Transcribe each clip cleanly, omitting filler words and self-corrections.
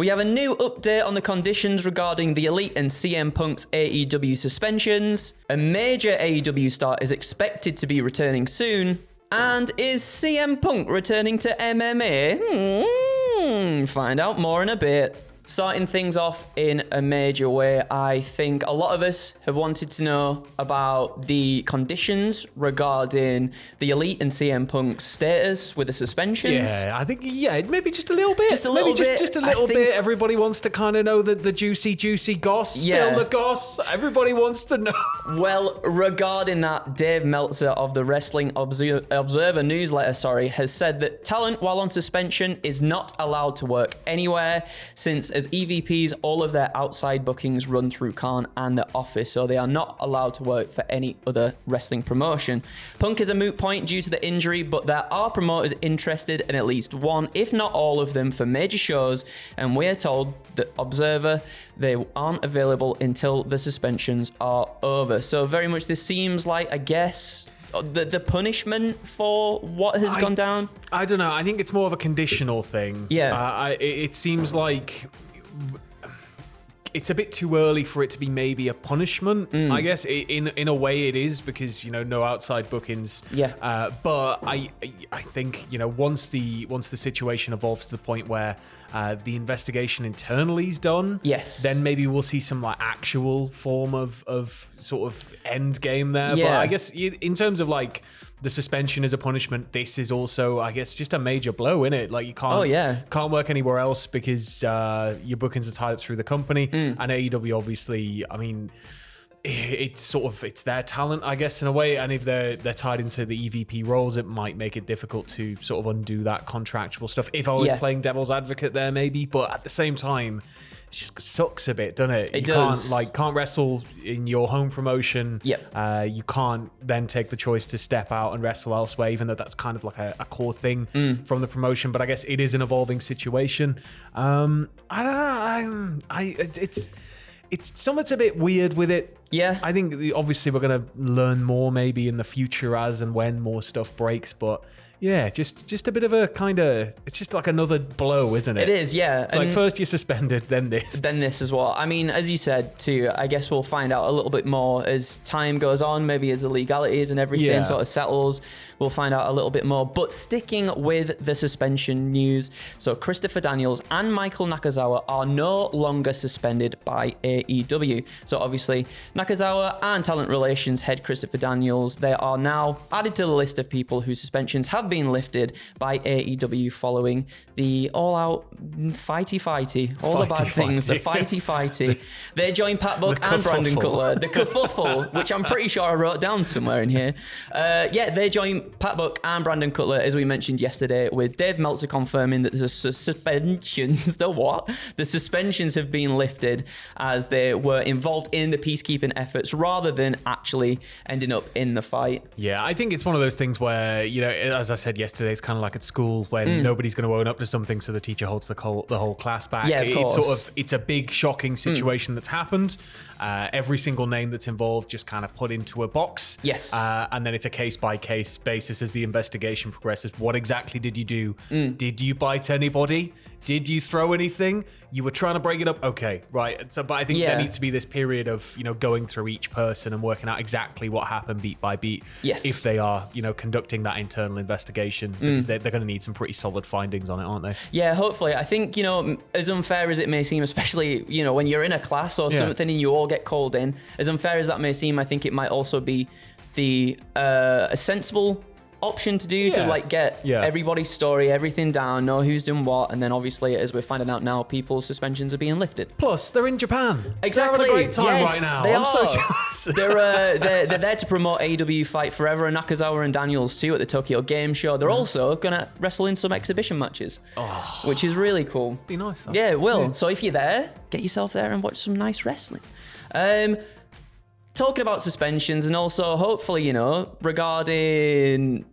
We have a new update on the conditions regarding the Elite and CM Punk's AEW suspensions. A major AEW star is expected to be returning soon. And is CM Punk returning to MMA? Find out more in a bit. Starting things off in a major way, I think a lot of us have wanted to know about the conditions regarding the Elite and CM Punk's status with the suspensions. Yeah, I think, maybe just a little bit. Just a little bit. Just a little bit. Everybody wants to kind of know the juicy goss. Spill the goss. Everybody wants to know. Well, regarding that, Dave Meltzer of the Wrestling Observer newsletter, has said that talent while on suspension is not allowed to work anywhere, since as EVPs, all of their outside bookings run through Khan and the office, so they are not allowed to work for any other wrestling promotion. Punk is a moot point due to the injury, but there are promoters interested in at least one, if not all of them, for major shows, and we're told that Observer, they aren't available until the suspensions are over. So very much this seems like, I guess, the punishment for what has gone down. I don't know. I think it's more of a conditional thing. Yeah. It seems like it's a bit too early for it to be maybe a punishment. I guess in a way it is, because no outside bookings. Yeah. But I think once the situation evolves to the point where the investigation internally is done, yes, then maybe we'll see some like actual form of sort of end game there. Yeah. But I guess in terms of like the suspension as a punishment, this is also, I guess, just a major blow, isn't it? Like you can't work anywhere else because your bookings are tied up through the company. And AEW, obviously, I mean, it's their talent, I guess, in a way. And if they're tied into the EVP roles, it might make it difficult to sort of undo that contractual stuff. If I was playing devil's advocate there, maybe. But at the same time, it just sucks a bit, doesn't it? It does. Can't wrestle in your home promotion. Yep. You can't then take the choice to step out and wrestle elsewhere, even though that's kind of like a core thing from the promotion. But I guess it is an evolving situation. I don't know. It's something's a bit weird with it. Yeah. I think obviously we're going to learn more maybe in the future as and when more stuff breaks, but yeah, just a bit of a kind of, it's just like another blow, isn't it? It is, yeah. It's like first you're suspended, then this. Then this as well. I mean, as you said too, I guess we'll find out a little bit more as time goes on, maybe as the legalities and everything sort of settles. We'll find out a little bit more. But sticking with the suspension news, so Christopher Daniels and Michael Nakazawa are no longer suspended by AEW. So obviously, Nakazawa and Talent Relations head Christopher Daniels, they are now added to the list of people whose suspensions have been lifted by AEW following the all-out fighty, all the bad things, the fighty. They joined Pat Buck and Brandon Cutler, the kerfuffle, which I'm pretty sure I wrote down somewhere in here. They joined Pat Buck and Brandon Cutler, as we mentioned yesterday, with Dave Meltzer confirming that the suspensions have been lifted as they were involved in the peacekeeping efforts rather than actually ending up in the fight. Yeah, I think it's one of those things where, as I said yesterday, it's kind of like at school when nobody's going to own up to something, so the teacher holds the whole class back. Yeah, of course. It's a big shocking situation that's happened. Every single name that's involved just kind of put into a box. Yes. And then it's a case-by-case basis as the investigation progresses. What exactly did you do? Did you bite anybody? Did you throw anything? You were trying to break it up? Okay, right. So, but I think there needs to be this period of, going through each person and working out exactly what happened beat by beat. Yes. If they are, conducting that internal investigation, because they're going to need some pretty solid findings on it, aren't they? Yeah, hopefully. I think, as unfair as it may seem, especially, when you're in a class or something and you all get called in, as unfair as that may seem, I think it might also be a sensible option to do to get everybody's story, everything down, know who's doing what, and then obviously, as we're finding out now, people's suspensions are being lifted. Plus, they're in Japan. Exactly. They're having a great time right now. They I'm are. so jealous. They're there to promote AEW Fight Forever and Nakazawa and Daniels too at the Tokyo Game Show. They're also gonna wrestle in some exhibition matches, which is really cool. Be nice. Though. Yeah, it will. Yeah. So if you're there, get yourself there and watch some nice wrestling. Talking about suspensions and also hopefully, regarding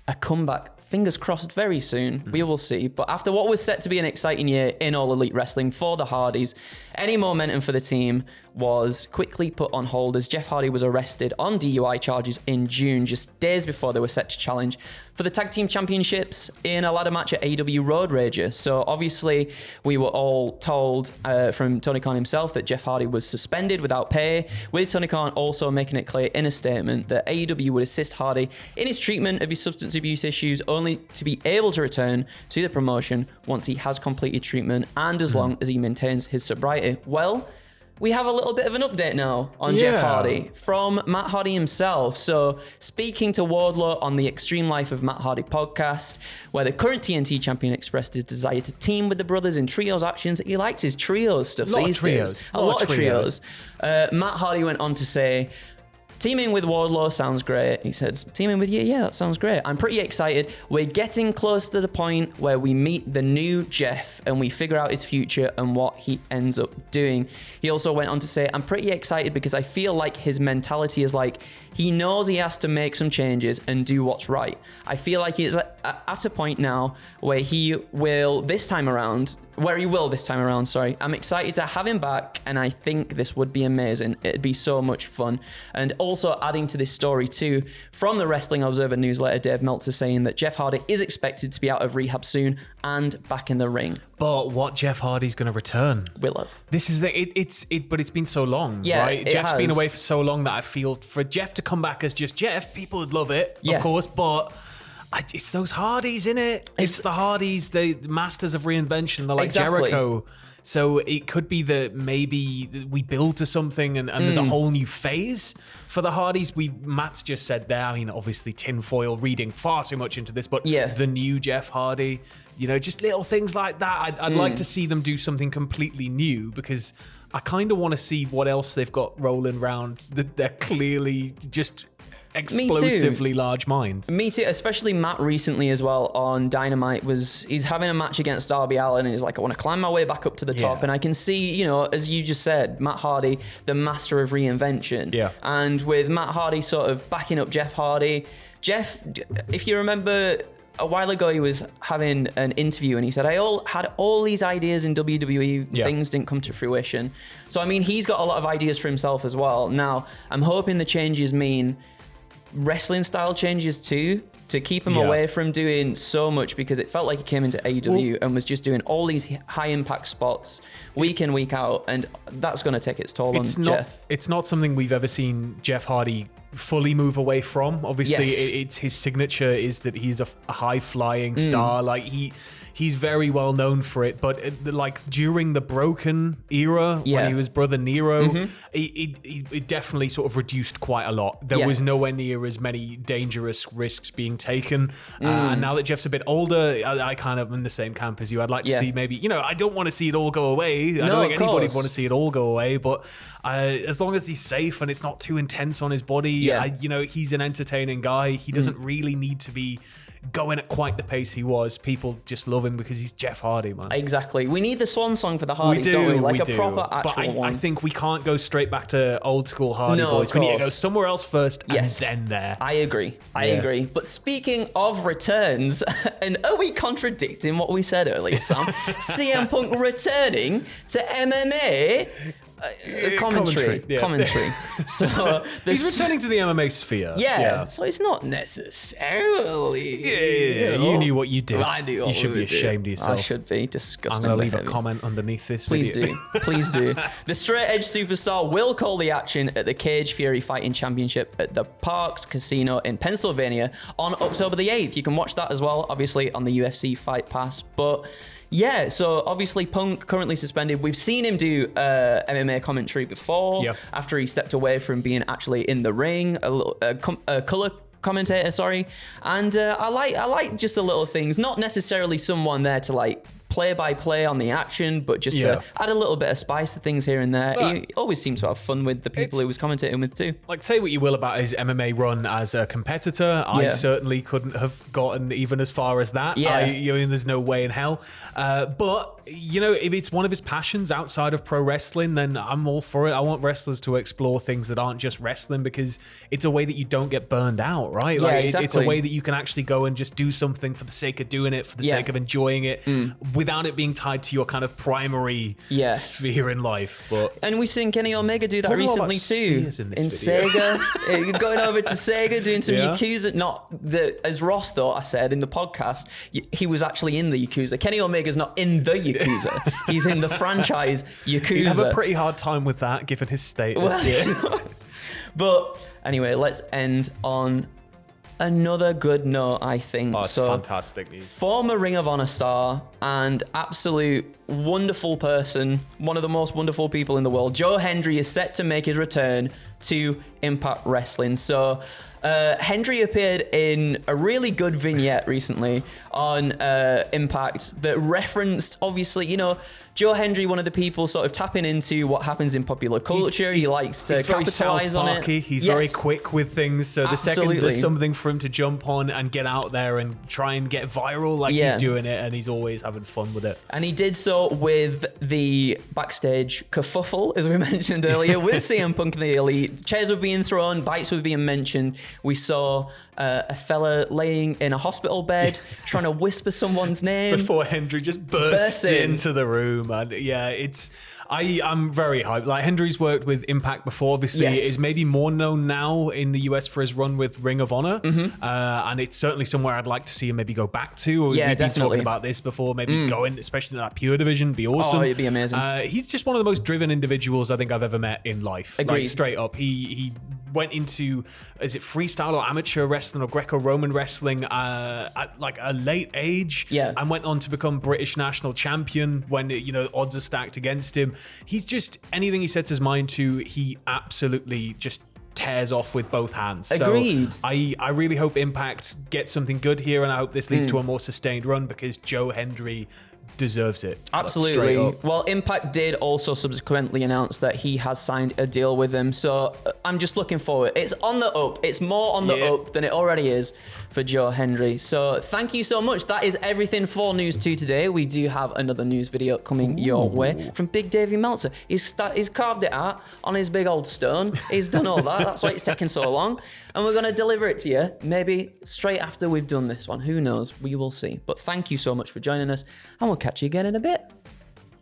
a comeback fingers crossed very soon. We will see. But after what was set to be an exciting year in All Elite Wrestling for the Hardys, any momentum for the team was quickly put on hold as Jeff Hardy was arrested on DUI charges in June, just days before they were set to challenge for the Tag Team Championships in a ladder match at AEW Road Rager. So obviously we were all told from Tony Khan himself that Jeff Hardy was suspended without pay, with Tony Khan also making it clear in a statement that AEW would assist Hardy in his treatment of his substance abuse issues, only to be able to return to the promotion once he has completed treatment and as long as he maintains his sobriety. Well, we have a little bit of an update now on Jeff Hardy from Matt Hardy himself. So, speaking to Wardlow on the Extreme Life of Matt Hardy podcast, where the current TNT champion expressed his desire to team with the brothers in trios actions. He likes his trios stuff these days. A lot of trios. Matt Hardy went on to say, teaming with Wardlow sounds great. He said, teaming with you, yeah, that sounds great. I'm pretty excited. We're getting close to the point where we meet the new Jeff and we figure out his future and what he ends up doing. He also went on to say, I'm pretty excited because I feel like his mentality is like, he knows he has to make some changes and do what's right. I feel like he's at a point now where he will this time around, sorry. I'm excited to have him back, and I think this would be amazing. It'd be so much fun. And also adding to this story too, from the Wrestling Observer newsletter, Dave Meltzer saying that Jeff Hardy is expected to be out of rehab soon and back in the ring. But what Jeff Hardy's going to return? Willow. This is but it's been so long, right? Jeff's been away for so long that I feel for Jeff to come back as just Jeff, people would love it, of course, but it's those Hardys, innit? It's the Hardys, the masters of reinvention. They're like Jericho. So it could be that maybe we build to something and there's a whole new phase for the Hardys. Matt's just said there, I mean, obviously tinfoil reading far too much into this, but the new Jeff Hardy, just little things like that. I'd like to see them do something completely new, because I kind of want to see what else they've got rolling around. They're clearly just explosively large minds. Me too, especially Matt recently as well on Dynamite he's having a match against Darby Allin and he's like, I want to climb my way back up to the top. And I can see, as you just said, Matt Hardy, the master of reinvention. Yeah. And with Matt Hardy sort of backing up Jeff Hardy, if you remember, a while ago he was having an interview and he said, I had all these ideas in WWE, things didn't come to fruition. So, I mean, he's got a lot of ideas for himself as well. Now, I'm hoping the changes mean wrestling style changes too, to keep him away from doing so much, because it felt like he came into AEW and was just doing all these high impact spots week in, week out, and that's going to take its toll on Jeff. It's not something we've ever seen Jeff Hardy fully move away from. Obviously, it's his signature is that he's a high flying star. Like he's very well known for it, but like during the Broken era, when he was Brother Nero, it definitely sort of reduced quite a lot. There was nowhere near as many dangerous risks being taken. And now that Jeff's a bit older, I kind of am in the same camp as you. I'd like to see maybe, I don't want to see it all go away. I don't think anybody would want to see it all go away, but as long as he's safe and it's not too intense on his body, he's an entertaining guy. He doesn't really need to be going at quite the pace he was. People just love him because he's Jeff Hardy, man. Exactly. We need the swan song for the Hardys, don't we? Like a proper actual one. I think we can't go straight back to old school Hardy boys. We need to go somewhere else first and then there. I agree. I agree. But speaking of returns, and are we contradicting what we said earlier, Sam? CM Punk returning to MMA? Commentary. So he's returning to the MMA sphere. So it's not necessarily. You knew what you did. I knew. You should be ashamed of yourself. I should be. Disgusting. I'm going to leave a comment underneath this video. Please do. The straight edge superstar will call the action at the Cage Fury Fighting Championship at the Parks Casino in Pennsylvania on October the 8th. You can watch that as well, obviously, on the UFC Fight Pass. But yeah, so obviously Punk currently suspended. We've seen him do MMA commentary before, after he stepped away from being actually in the ring, a color commentator, sorry. And I like just the little things, not necessarily someone there to like play-by-play on the action, but just to add a little bit of spice to things here and there. He always seemed to have fun with the people he was commentating with too. Like, say what you will about his MMA run as a competitor, I certainly couldn't have gotten even as far as that. I mean, there's no way in hell. But if it's one of his passions outside of pro wrestling, then I'm all for it. I want wrestlers to explore things that aren't just wrestling, because it's a way that you don't get burned out, right? Yeah, like exactly. It's a way that you can actually go and just do something for the sake of doing it, for the sake of enjoying it, without it being tied to your kind of primary sphere in life. And we've seen Kenny Omega do that recently too. In Sega, going over to Sega, doing some Yakuza. Not as Ross thought I said in the podcast, he was actually in the Yakuza. Kenny Omega's not in the Yakuza. He's in the franchise Yakuza. He'd have a pretty hard time with that, given his status. Well, but anyway, let's end on another good note, I think. Oh, it's fantastic news. Former Ring of Honor star and absolute wonderful person, one of the most wonderful people in the world, Joe Hendry, is set to make his return to Impact Wrestling. So Hendry appeared in a really good vignette recently on Impact that referenced, obviously, Joe Hendry, one of the people sort of tapping into what happens in popular culture. He likes to capitalize on it. He's very quick with things. So the second there's something for him to jump on and get out there and try and get viral, he's doing it, and he's always having fun with it. And he did so with the backstage kerfuffle, as we mentioned earlier, with CM Punk and the Elite. Chairs were being thrown, bites were being mentioned. We saw a fella laying in a hospital bed trying to whisper someone's name before Hendry just bursts into the room. And I'm very hyped. Like, Hendry's worked with Impact before. Obviously, is maybe more known now in the US for his run with Ring of Honor, and it's certainly somewhere I'd like to see him maybe go back to. We've been talking about this before. Maybe go in, especially in that pure division, be awesome. Oh, it'd be amazing. He's just one of the most driven individuals I think I've ever met in life. Agreed. Like, straight up, he went into, is it freestyle or amateur wrestling or Greco-Roman wrestling at like a late age, and went on to become British national champion when odds are stacked against him. He's just, anything he sets his mind to, he absolutely just tears off with both hands. Agreed. So I really hope Impact gets something good here, and I hope this leads to a more sustained run, because Joe Hendry deserves it. Absolutely. Well, Impact did also subsequently announce that he has signed a deal with them. So I'm just looking forward. It's on the up. It's more on the up than it already is for Joe Hendry. So thank you so much. That is everything for News 2 today. We do have another news video coming your way from Big Davey Meltzer. He's carved it out on his big old stone. He's done all that. That's why it's taking so long. And we're going to deliver it to you maybe straight after we've done this one. Who knows? We will see. But thank you so much for joining us, and we'll catch you again in a bit.